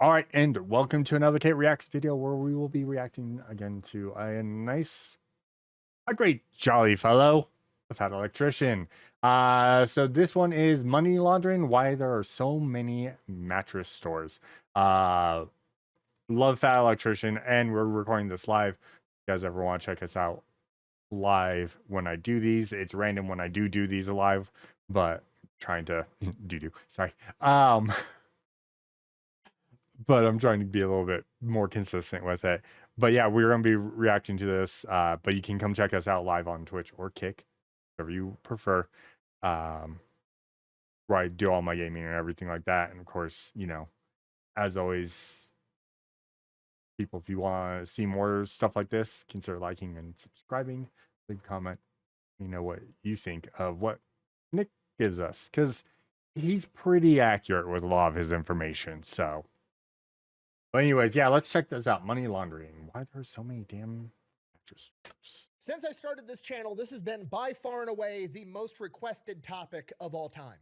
All right, and welcome to another Kate Reacts video where we will be reacting again to a great jolly fellow, the Fat Electrician. So this one is money laundering, why there are so many mattress stores. Love Fat Electrician, and we're recording this live. If you guys ever want to check us out live when I do these, it's random when I do these live, but trying to sorry. But I'm trying to be a little bit more consistent with it. But yeah, we're going to be reacting to this. But you can come check us out live on Twitch or Kick, whatever you prefer. Where I do all my gaming and everything like that. And of course, you know, as always, people, if you want to see more stuff like this, consider liking and subscribing. Leave a comment. You know what you think of what Nick gives us, because he's pretty accurate with a lot of his information. So. But anyways, yeah, let's check this out. Money laundering. Why there's so many damn mattress stores? Since I started this channel, this has been by far and away the most requested topic of all time.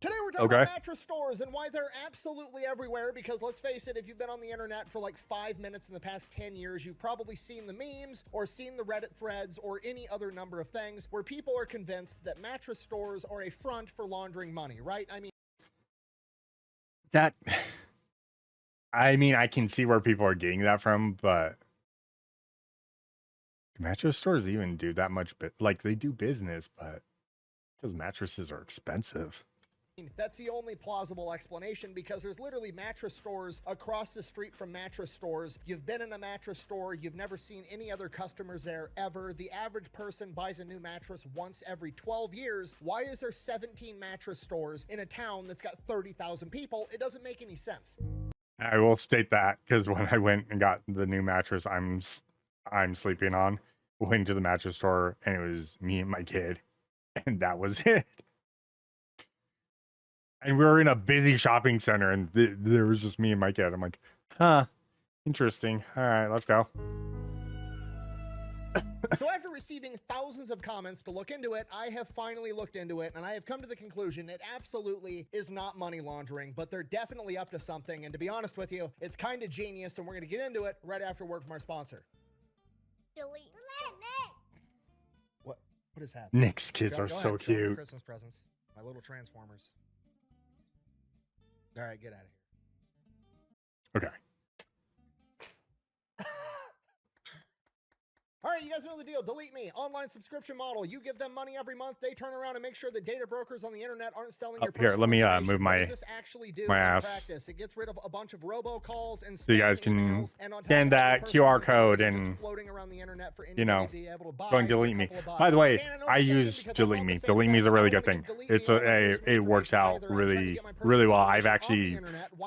Today we're talking about mattress stores and why they're absolutely everywhere, because let's face it, if you've been on the internet for like 5 minutes in the past 10 years, you've probably seen the memes or seen the Reddit threads or any other number of things where people are convinced that mattress stores are a front for laundering money, right? I mean, I can see where people are getting that from, but do mattress stores even do that much? Like, they do business, but because mattresses are expensive. That's the only plausible explanation, because there's literally mattress stores across the street from mattress stores. You've been in a mattress store, you've never seen any other customers there ever. The average person buys a new mattress once every 12 years. Why is there 17 mattress stores in a town that's got 30,000 people? It doesn't make any sense. I will state that, because when I went and got the new mattress I'm sleeping on, went to the mattress store and it was me and my kid, and that was it. And we were in a busy shopping center, and there was just me and my kid. I'm like, huh, interesting. All right, let's go. So after receiving thousands of comments to look into it, I have finally looked into it, and I have come to the conclusion it absolutely is not money laundering, but they're definitely up to something. And to be honest with you, it's kind of genius, and we're going to get into it right after word from our sponsor. Delete. What is happening? Nick's kids are so cute. Christmas presents. My little Transformers. All right, get out of here. Okay. All right, you guys know the deal. Delete Me, online subscription model. You give them money every month. They turn around and make sure that data brokers on the internet aren't selling your personal here, let me move my ass. Practice? It gets rid of a bunch of robocalls and so you guys can scan that QR code and floating around the internet for you know, go and delete me. By the way, I use delete me. Delete me is a really good thing. It works out really well. I've actually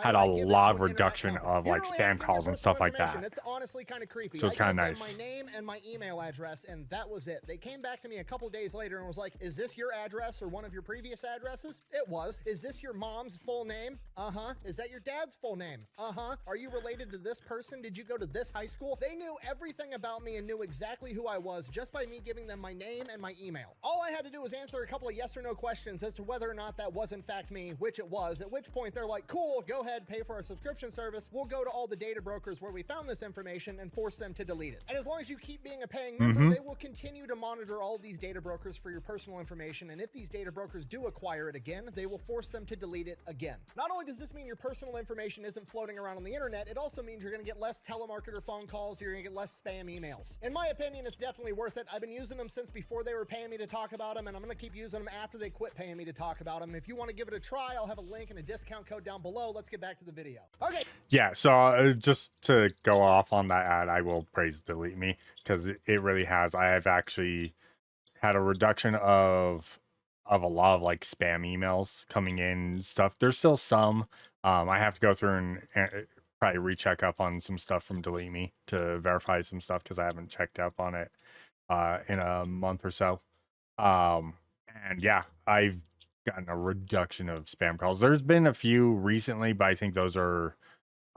had a lot of reduction of like spam calls and stuff like that. It's honestly kind of creepy. So it's kind of nice. My name and my email address, and that was it. They came back to me a couple of days later and was like, is this your address or one of your previous addresses? It was. Is this your mom's full name? Uh-huh. Is that your dad's full name? Uh-huh. Are you related to this person? Did you go to this high school? They knew everything about me and knew exactly who I was just by me giving them my name and my email. All I had to do was answer a couple of yes or no questions as to whether or not that was in fact me, which it was, at which point they're like, cool, go ahead, pay for our subscription service. We'll go to all the data brokers where we found this information and force them to delete it. And as long as you keep being a paying member, they will continue to monitor all of these data brokers for your personal information, and if these data brokers do acquire it again, they will force them to delete it again. Not only does this mean your personal information isn't floating around on the internet, it also means you're going to get less telemarketer phone calls, you're going to get less spam emails. In my opinion, it's definitely worth it. I've been using them since before they were paying me to talk about them, and I'm going to keep using them after they quit paying me to talk about them. If you want to give it a try, I'll have a link and a discount code down below. Let's get back to the video. Okay. Yeah, so just to go off on that ad, I will praise delete me, because it really has. I have actually had a reduction of a lot of like spam emails coming in and stuff. There's still some. I have to go through and probably recheck up on some stuff from delete me to verify some stuff, because I haven't checked up on it in a month or so. And yeah, I've gotten a reduction of spam calls. There's been a few recently, but I think those are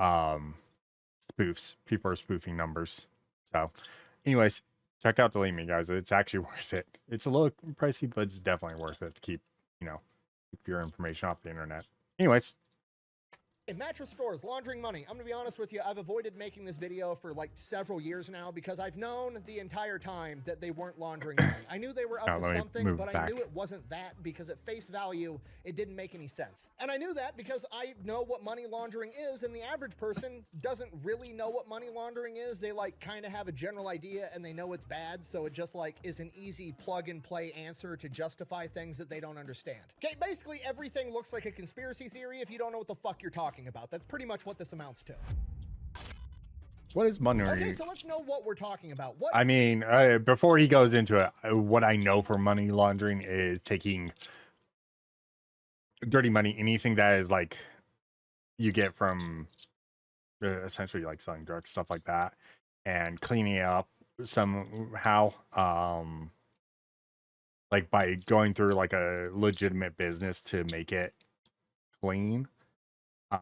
spoofs. People are spoofing numbers. So anyways, check out Delete Me, guys. It's actually worth it. It's a little pricey, but it's definitely worth it to keep, you know, keep your information off the internet. Anyways, Hey, mattress stores laundering money. I'm gonna be honest with you, I've avoided making this video for like several years now because I've known the entire time that they weren't laundering money. I knew they were up to something, but I knew it wasn't that because at face value, it didn't make any sense. And I knew that because I know what money laundering is, and the average person doesn't really know what money laundering is. They like kind of have a general idea and they know it's bad, so it just like is an easy plug and play answer to justify things that they don't understand. Okay, basically everything looks like a conspiracy theory if you don't know what the fuck you're talking about. That's pretty much what this amounts to. What is money? Okay, so let's know what we're talking about. What I mean, before he goes into it, what I know for money laundering is taking dirty money, anything that is like you get from essentially like selling drugs, stuff like that, and cleaning it up somehow, like by going through like a legitimate business to make it clean. I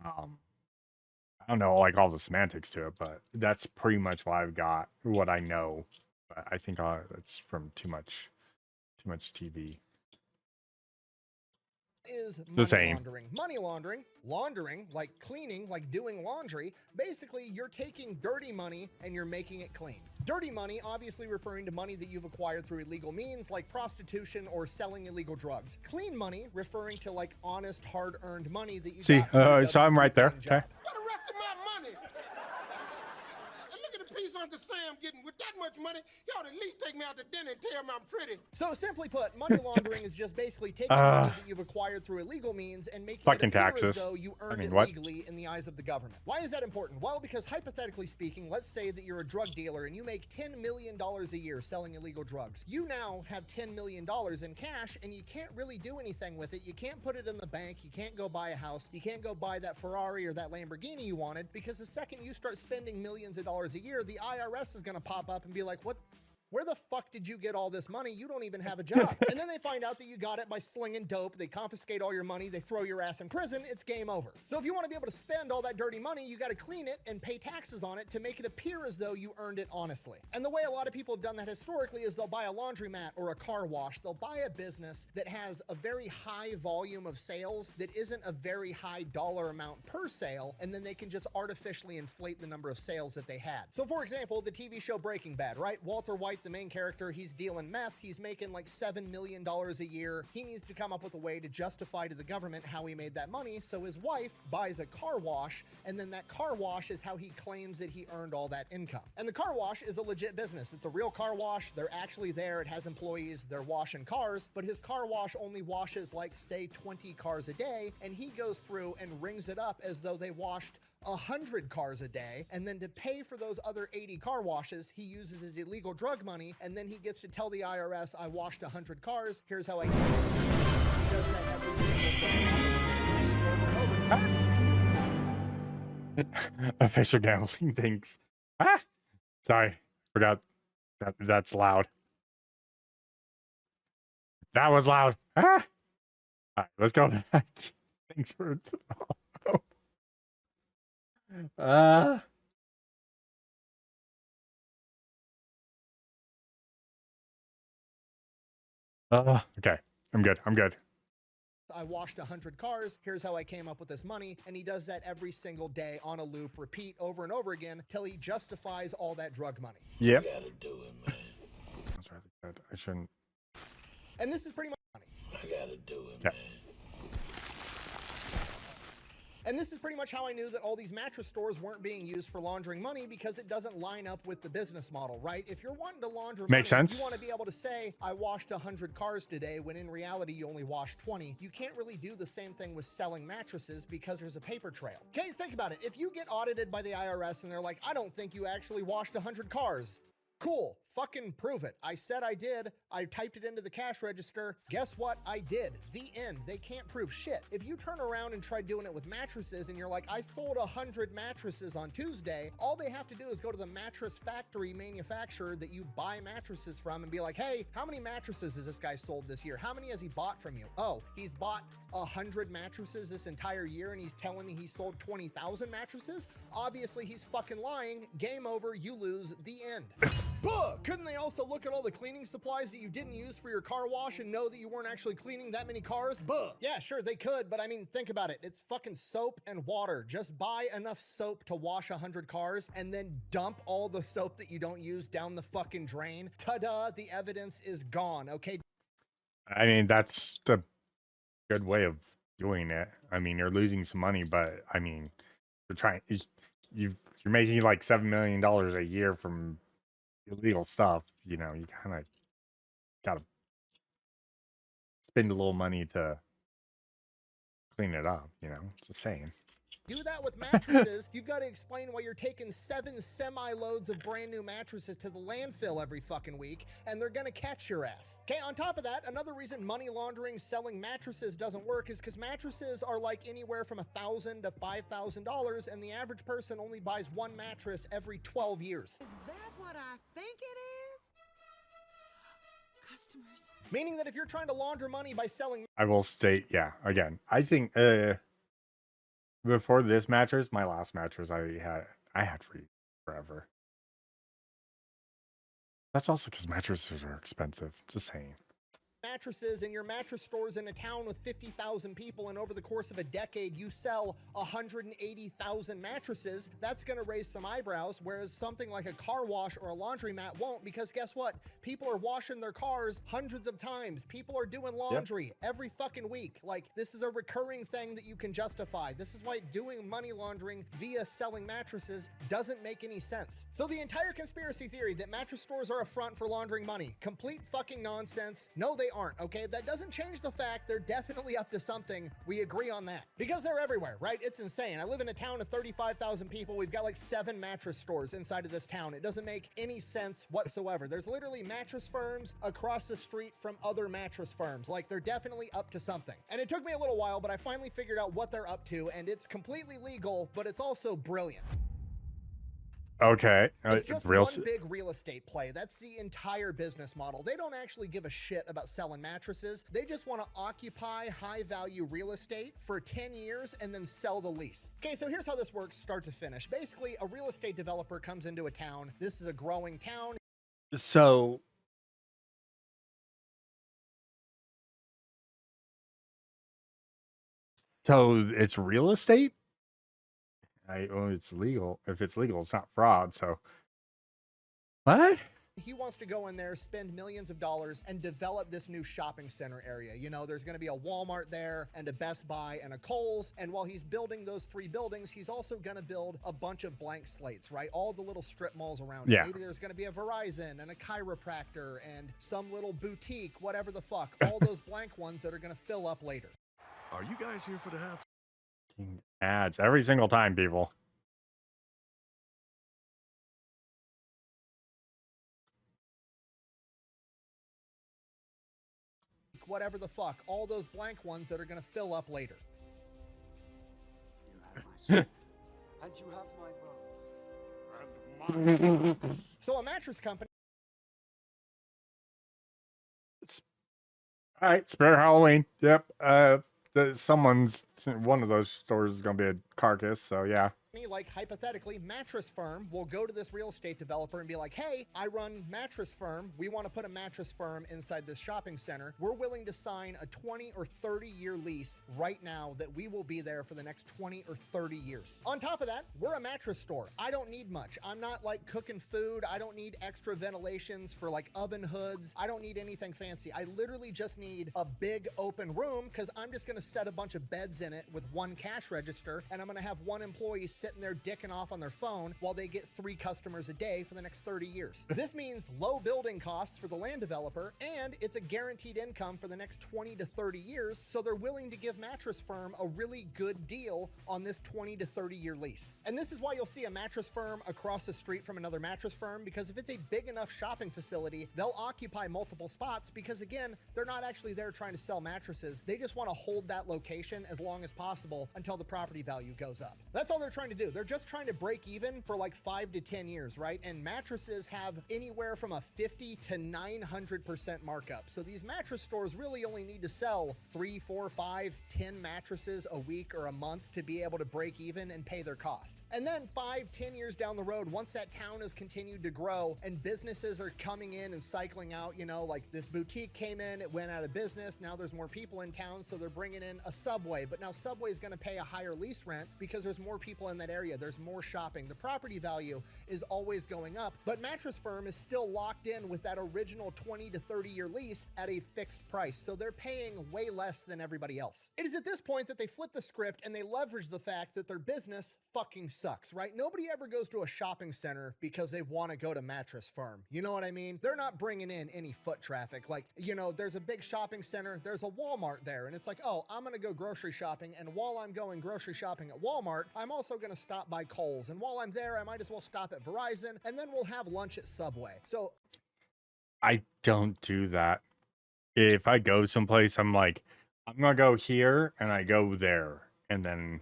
don't know like all the semantics to it, but that's pretty much what I've got, what I know. But I think that's from too much TV. is money laundering. Money laundering, like cleaning, like doing laundry. Basically, you're taking dirty money and you're making it clean. Dirty money, obviously referring to money that you've acquired through illegal means like prostitution or selling illegal drugs. Clean money, referring to like honest, hard-earned money that you got so I'm right there. Okay. For the rest of my money. And look at the piece Uncle Sam getting with that much money. Y'all at least take me out to dinner and tell me I'm pretty. So simply put, money laundering is just basically taking money that you've acquired through illegal means and making it appear taxes. as though you earned it legally in the eyes of the government. Why is that important? Well, because hypothetically speaking, let's say that you're a drug dealer and you make $10 million a year selling illegal drugs. You now have $10 million in cash and you can't really do anything with it. You can't put it in the bank. You can't go buy a house. You can't go buy that Ferrari or that Lamborghini you wanted, because the second you start spending millions of dollars a year, the IRS is going to pop up and be like, where the fuck did you get all this money? You don't even have a job. And then they find out that you got it by slinging dope. They confiscate all your money. They throw your ass in prison. It's game over. So if you want to be able to spend all that dirty money, you got to clean it and pay taxes on it to make it appear as though you earned it honestly. And the way a lot of people have done that historically is they'll buy a laundromat or a car wash. They'll buy a business that has a very high volume of sales that isn't a very high dollar amount per sale, and then they can just artificially inflate the number of sales that they had. So for example, the TV show Breaking Bad, right? Walter White, the main character, he's dealing meth. He's making like $7 million a year. He needs to come up with a way to justify to the government how he made that money. So his wife buys a car wash, and then that car wash is how he claims that he earned all that income. And the car wash is a legit business. It's a real car wash. They're actually there. It has employees. They're washing cars, but his car wash only washes like say 20 cars a day. And he goes through and rings it up as though they washed 100 cars a day, and then to pay for those other 80 car washes, he uses his illegal drug money, and then he gets to tell the IRS, I washed 100 cars, here's how I get it. He does that every single day. Official gambling things. Sorry, forgot that's loud. That was loud. All right, let's go back. Thanks for okay, I'm good. I washed 100 cars. Here's how I came up with this money. And he does that every single day on a loop, repeat over and over again till he justifies all that drug money. Yep. You gotta do it, man. That's really good. I shouldn't. And this is pretty much money. I gotta do it, man. And this is pretty much how I knew that all these mattress stores weren't being used for laundering money, because it doesn't line up with the business model, right? If you're wanting to launder money, Makes sense. you want to be able to say, I washed 100 cars today, when in reality you only washed 20. You can't really do the same thing with selling mattresses because there's a paper trail. Okay, think about it. If you get audited by the IRS and they're like, I don't think you actually washed 100 cars. Cool, fucking prove it. I said I did. I typed it into the cash register. Guess what? I did. The end. They can't prove shit. If you turn around and try doing it with mattresses and you're like, I sold 100 mattresses on Tuesday, all they have to do is go to the mattress factory manufacturer that you buy mattresses from and be like, hey, how many mattresses has this guy sold this year? How many has he bought from you? Oh, he's bought 100 mattresses this entire year and he's telling me he sold 20,000 mattresses? Obviously, he's fucking lying. Game over. You lose. The end. Buh! Couldn't they also look at all the cleaning supplies that you didn't use for your car wash and know that you weren't actually cleaning that many cars? Buh! Yeah, sure, they could, but I mean, think about it. It's fucking soap and water. Just buy enough soap to wash 100 cars and then dump all the soap that you don't use down the fucking drain. Ta-da, the evidence is gone, okay? I mean, that's the good way of doing it. I mean, you're losing some money, but I mean, you're making like $7 million a year from illegal stuff. You know, you kind of gotta spend a little money to clean it up. You know, just saying. Do that with mattresses. You've got to explain why you're taking 7 semi-loads of brand new mattresses to the landfill every fucking week, and they're gonna catch your ass. Okay, on top of that, another reason money laundering selling mattresses doesn't work is because mattresses are like anywhere from $1,000 to $5,000, and the average person only buys one mattress every 12 years. Is that what I think it is? Customers. Meaning that if you're trying to launder money by selling I will state, yeah, again, I think before this mattress, my last mattress I had for forever. That's also because mattresses are expensive. Just saying. mattresses in your mattress stores in a town with 50,000 people, and over the course of a decade you sell 180,000 mattresses, that's going to raise some eyebrows, whereas something like a car wash or a laundromat won't, because guess what? People are washing their cars hundreds of times. People are doing laundry every fucking week. Like, this is a recurring thing that you can justify. This is why doing money laundering via selling mattresses doesn't make any sense. So the entire conspiracy theory that mattress stores are a front for laundering money, complete fucking nonsense. No, they aren't, okay? That doesn't change the fact they're definitely up to something. We agree on that. Because they're everywhere, right? It's insane. I live in a town of 35,000 people. We've got like 7 mattress stores inside of this town. It doesn't make any sense whatsoever. There's literally mattress firms across the street from other mattress firms. Like, they're definitely up to something. And it took me a little while, but I finally figured out what they're up to, and it's completely legal, but it's also brilliant. Okay. It's just one big real estate play. That's the entire business model. They don't actually give a shit about selling mattresses. They just want to occupy high-value real estate for 10 years and then sell the lease. Okay, so here's how this works start to finish. Basically, a real estate developer comes into a town. This is a growing town. So it's real estate? It's legal. If it's legal, it's not fraud. So what? He wants to go in there, spend millions of dollars, and develop this new shopping center area. You know, there's going to be a Walmart there, and a Best Buy, and a Kohl's. And while he's building those 3 buildings, he's also going to build a bunch of blank slates, right? All the little strip malls around it. Yeah. Maybe there's going to be a Verizon, and a chiropractor, and some little boutique, whatever the fuck. All those blank ones that are going to fill up later. Are you guys here for the half? Ads every single time, people. Whatever the fuck. All those blank ones that are going to fill up later. You have my soul, and you have my bow. So a mattress company. All right, Spare Halloween. Yep. One of those stores is gonna be a carcass. So yeah. Like, hypothetically, Mattress Firm will go to this real estate developer and be like, hey, I run Mattress Firm. We want to put a mattress firm inside this shopping center. We're willing to sign a 20 or 30 year lease right now that we will be there for the next 20 or 30 years. On top of that, we're a mattress store. I don't need much. I'm not like cooking food. I don't need extra ventilations for like oven hoods. I don't need anything fancy. I literally just need a big open room because I'm just going to set a bunch of beds in it with 1 cash register, and I'm going to have 1 employee sitting there dicking off on their phone while they get 3 customers a day for the next 30 years. This means low building costs for the land developer, and it's a guaranteed income for the next 20 to 30 years, so they're willing to give Mattress Firm a really good deal on this 20 to 30 year lease. And this is why you'll see a mattress firm across the street from another mattress firm, because if it's a big enough shopping facility, they'll occupy multiple spots because, again, they're not actually there trying to sell mattresses. They just want to hold that location as long as possible until the property value goes up. That's all they're trying to to do? They're just trying to break even for like 5 to 10 years, right? And mattresses have anywhere from a 50 to 900% markup. So these mattress stores really only need to sell 3, 4, 5, 10 mattresses a week or a month to be able to break even and pay their cost. And then 5, 10 years down the road, once that town has continued to grow and businesses are coming in and cycling out, you know, like this boutique came in, it went out of business. Now there's more people in town, so they're bringing in a Subway. But now Subway is going to pay a higher lease rent because there's more people in that area. There's more shopping. The property value is always going up, but Mattress Firm is still locked in with that original 20 to 30 year lease at a fixed price. So they're paying way less than everybody else. It is at this point that they flip the script and they leverage the fact that their business fucking sucks, right? Nobody ever goes to a shopping center because they want to go to Mattress Firm. You know what I mean? They're not bringing in any foot traffic. Like, you know, there's a big shopping center, there's a Walmart there, and it's like, oh, I'm going to go grocery shopping, and while I'm going grocery shopping at Walmart, I'm also going to stop by Kohl's, and while I'm there, I might as well stop at Verizon, and then we'll have lunch at Subway. So I don't do that. If I go someplace, I'm like, I'm going to go here, and I go there, and then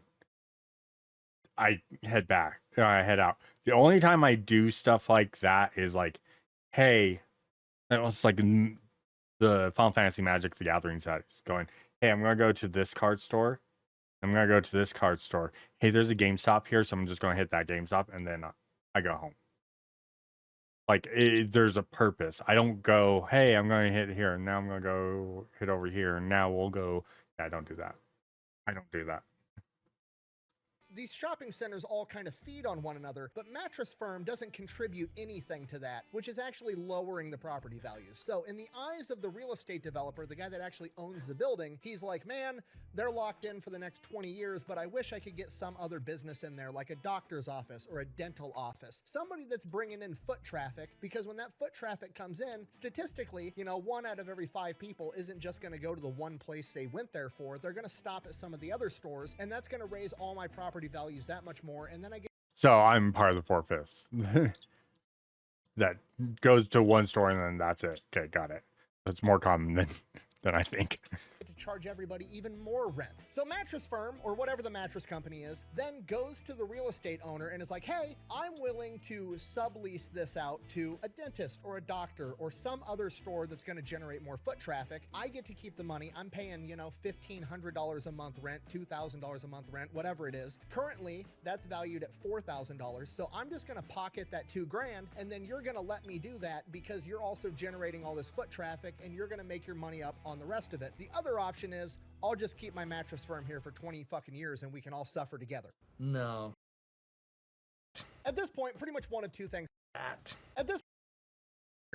I head back, or I head out. The only time I do stuff like that is like, hey, it was like the Final Fantasy Magic the Gathering set. It's going, hey, I'm going to go to this card store. I'm going to go to this card store. Hey, there's a GameStop here, so I'm just going to hit that GameStop, and then I go home. Like, there's a purpose. I don't go, hey, I'm going to hit here, and now I'm going to go hit over here, and now we'll go. Yeah, I don't do that. I don't do that. these shopping centers all kind of feed on one another, but Mattress Firm doesn't contribute anything to that, which is actually lowering the property values. So in the eyes of the real estate developer, the guy that actually owns the building, he's like, man, they're locked in for the next 20 years, but I wish I could get some other business in there, like a doctor's office or a dental office. Somebody that's bringing in foot traffic, because when that foot traffic comes in, statistically, 1 out of every 5 people isn't just going to go to the one place they went there for. They're going to stop at some of the other stores, and that's going to raise all my property values that much more, and then I get... So I'm part of the 4/5 that goes to one store and then that's it. Okay, got it. That's more common than I think. to charge everybody even more rent. So Mattress Firm, or whatever the mattress company is, then goes to the real estate owner and is like, hey, I'm willing to sublease this out to a dentist or a doctor or some other store that's going to generate more foot traffic. I get to keep the money. I'm paying, $1,500 a month rent, $2,000 a month rent, whatever it is. Currently, that's valued at $4,000. So I'm just going to pocket that $2,000, and then you're going to let me do that because you're also generating all this foot traffic and you're going to make your money up on the rest of it. The other option is I'll just keep my Mattress Firm here for 20 fucking years and we can all suffer together. No. At this point, pretty much one of two things. At this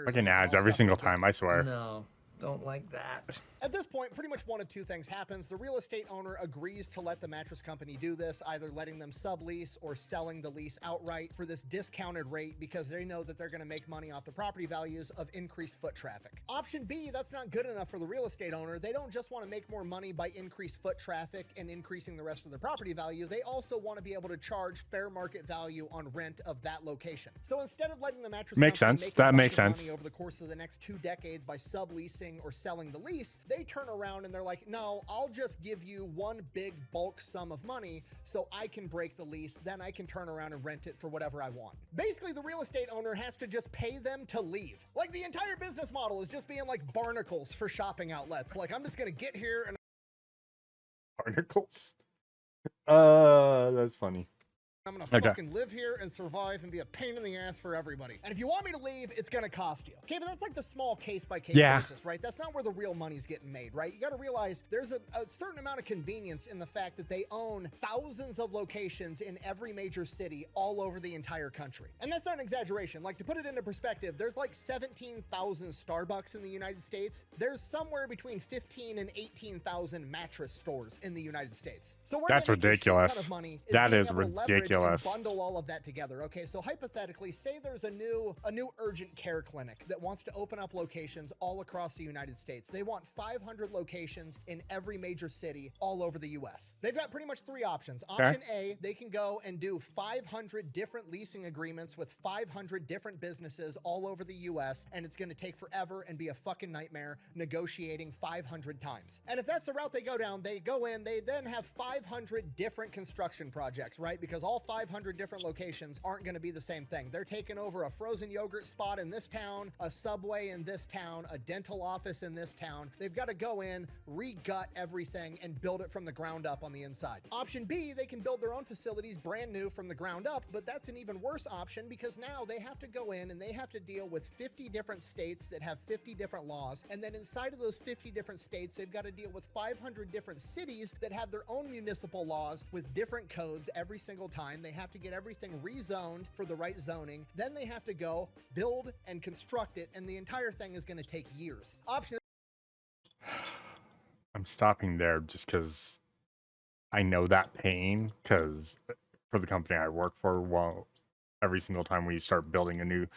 Fucking ads every single time, I swear. No. Don't like that. At this point, pretty much one of two things happens. The real estate owner agrees to let the mattress company do this, either letting them sublease or selling the lease outright for this discounted rate because they know that they're going to make money off the property values of increased foot traffic. Option B, that's not good enough for the real estate owner. They don't just want to make more money by increased foot traffic and increasing the rest of their property value. They also want to be able to charge fair market value on rent of that location. So instead of letting the mattress makes company sense. make That a bunch makes of sense. money over the course of the next 2 decades by subleasing or selling the lease, they turn around and they're like, no, I'll just give you one big bulk sum of money so I can break the lease, then I can turn around and rent it for whatever I want. Basically, the real estate owner has to just pay them to leave. Like, the entire business model is just being like barnacles for shopping outlets. Like, I'm just gonna get here and Articles. That's funny. I'm gonna fucking live here and survive and be a pain in the ass for everybody. And if you want me to leave, it's gonna cost you. Okay, but that's like the small case-by-case basis, right? That's not where the real money's getting made, right? You gotta realize there's a certain amount of convenience in the fact that they own thousands of locations in every major city all over the entire country. And that's not an exaggeration. Like, to put it into perspective, there's like 17,000 Starbucks in the United States. There's somewhere between 15 and 18,000 mattress stores in the United States. So where that's ridiculous. Ton of money is that being is able to leverage ridiculous. and bundle all of that together. Okay, so hypothetically, say there's a new urgent care clinic that wants to open up locations all across the United States. They want 500 locations in every major city all over the US. They've got pretty much 3 options. Option A, they can go and do 500 different leasing agreements with 500 different businesses all over the US, and it's going to take forever and be a fucking nightmare negotiating 500 times. And if that's the route they go down, they go in, they then have 500 different construction projects, right? Because all all 500 different locations aren't going to be the same thing. They're taking over a frozen yogurt spot in this town, a Subway in this town, a dental office in this town. They've got to go in, re-gut everything, and build it from the ground up on the inside. Option B, they can build their own facilities brand new from the ground up, but that's an even worse option because now they have to go in and they have to deal with 50 different states that have 50 different laws, and then inside of those 50 different states, they've got to deal with 500 different cities that have their own municipal laws with different codes every single time. They have to get everything rezoned for the right zoning. Then they have to go build and construct it, and the entire thing is going to take years. Option I'm stopping there just because I know that pain, because for the company I work for, well, every single time we start building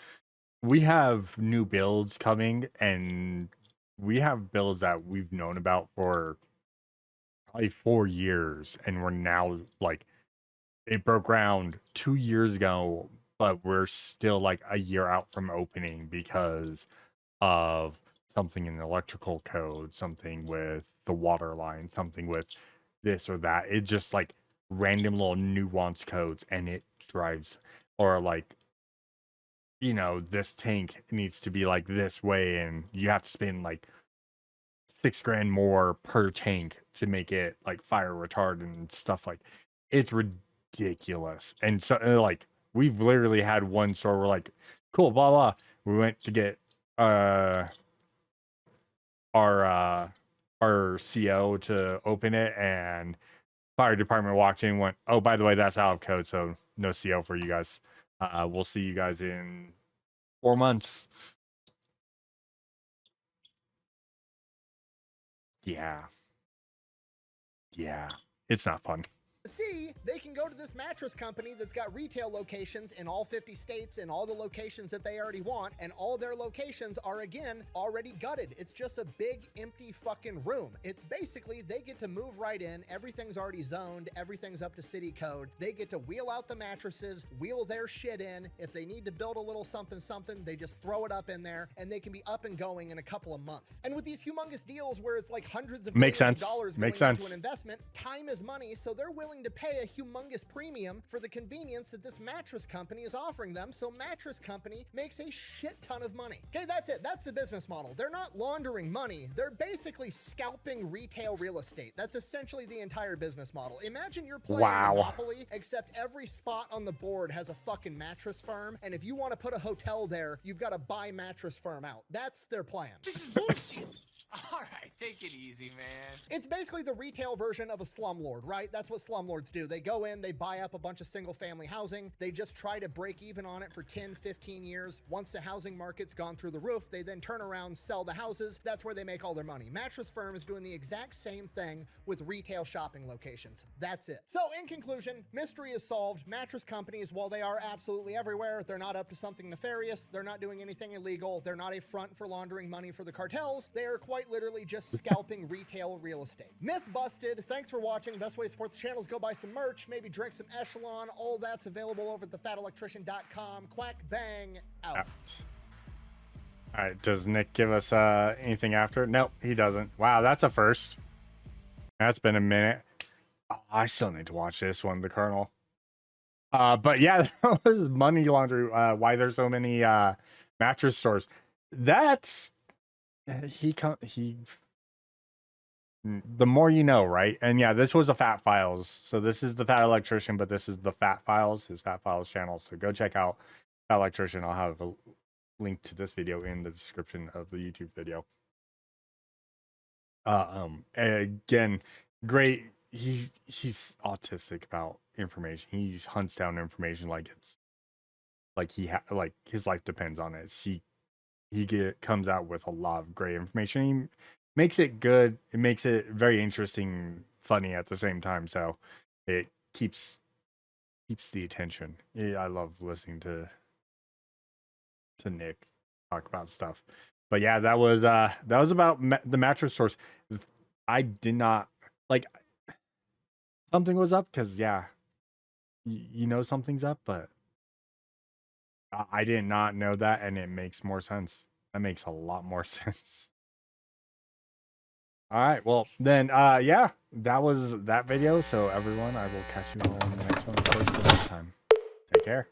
we have new builds coming, and we have builds that we've known about for probably 4 years, and we're now like, it broke ground 2 years ago, but we're still like a year out from opening because of something in the electrical code, something with the water line, something with this or that. It just like random little nuanced codes, and it drives, or like, you know, this tank needs to be like this way, and you have to spend like $6,000 more per tank to make it like fire retardant and stuff. Like, it's ridiculous. And so like, we've literally had one store where like, cool, blah blah, we went to get our CO to open it, and fire department walked in and went, oh, by the way, that's out of code, so no CO for you guys. We'll see you guys in 4 months. Yeah, it's not fun. C, they can go to this mattress company that's got retail locations in all 50 states and all the locations that they already want, and all their locations are, again, already gutted. It's just a big empty fucking room. It's basically, they get to move right in, everything's already zoned, everything's up to city code. They get to wheel out the mattresses, wheel their shit in. If they need to build a little something, they just throw it up in there, and they can be up and going in a couple of months. And with these humongous deals where it's like hundreds of millions of dollars going into an investment, time is money, so they're willing to pay a humongous premium for the convenience that this mattress company is offering them. So mattress company makes a shit ton of money. Okay, that's it. That's the business model. They're not laundering money. They're basically scalping retail real estate. That's essentially the entire business model. Imagine you're playing Monopoly, except every spot on the board has a fucking Mattress Firm, and if you want to put a hotel there, you've got to buy Mattress Firm out. That's their plan. This is bullshit. All right, take it easy, man. It's basically the retail version of a slumlord, right? That's what slumlords do. They go in, they buy up a bunch of single-family housing. They just try to break even on it for 10, 15 years. Once the housing market's gone through the roof, they then turn around, sell the houses. That's where they make all their money. Mattress Firm is doing the exact same thing with retail shopping locations. That's it. So, in conclusion, mystery is solved. Mattress companies, while they are absolutely everywhere, they're not up to something nefarious. They're not doing anything illegal. They're not a front for laundering money for the cartels. They are quite literally just scalping retail real estate. Myth busted. Thanks for watching. Best way to support the channel is go buy some merch, maybe drink some Echelon. All that's available over at thefatelectrician.com. Quack bang out. All right, does Nick give us anything after? Nope, he doesn't. Wow, that's a first. That's been a minute. Oh, I still need to watch this one, The Colonel. But yeah, that was Money Laundering. Why there's so many mattress stores. That's the more you know, right? And yeah, this was a Fat Files. So this is the Fat Electrician, but this is the Fat Files, his Fat Files channel. So go check out Fat Electrician. I'll have a link to this video in the description of the YouTube video. Again, great. He's autistic about information. He hunts down information like it's like like his life depends on it. He comes out with a lot of great information. He makes it good. It makes it very interesting, funny at the same time. So it keeps the attention. Yeah, I love listening to Nick talk about stuff. But yeah, that was about the mattress stores. I did not like something was up because yeah, you know something's up, but I did not know that, and it makes more sense. That makes a lot more sense. All right, well then, yeah, that was that video. So everyone, I will catch you all in the next one. time. Take care.